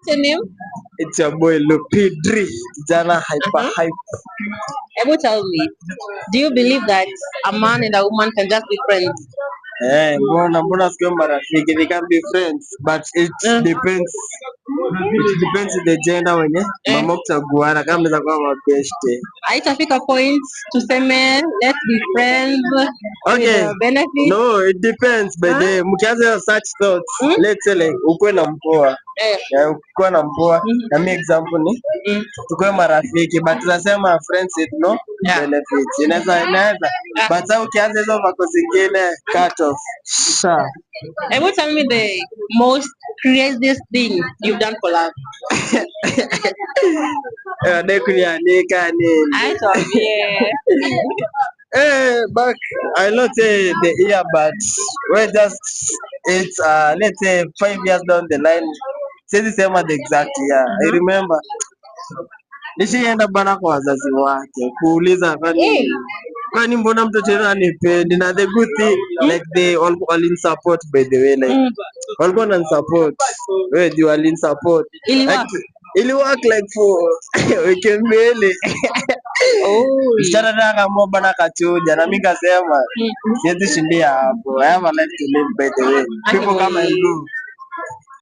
What's your name? It's your boy Lupidri. Jana hype. Ever tell me, do you believe that a man and a woman can just be friends? Mbona sio marafiki, they can be friends, but it Uh, depends. It depends the gender wenye eh, mama kuchaguana kama mnaweza kuwa mabeste. haitafika point tuseme let's be friends with Okay. benefit. No, it depends by Huh? the mkianza such thoughts. Hmm? Let's say like ukwe na mpoa. Eh, Ukikuwa na mpoa, na mi example ni mm, tukue marafiki but tunasema friends with no yeah. benefits. Inaweza. Ah, But sasa ukianza hizo vako zingine cut off. Sha. ever tell me the most craziest thing you've done for love? Dai kunianika nini? I told you. Back I not say the year, but we just it's let's say 5 years down the line. Say the same at the exact year. I remember nishienda bana kwa wazazi wake kuuliza Hey. kwani mbona mtoto wenu anipendi, na the good thing like they all in support by the way, like walikuwa na support wewe ndio walin support like Iliwa. ili work like for wiki mbili. Oh. Msichana tena akaamua bana kachuja, na mimi kasema siwezi shindia hapo. I have a life to live by the way. People come and go.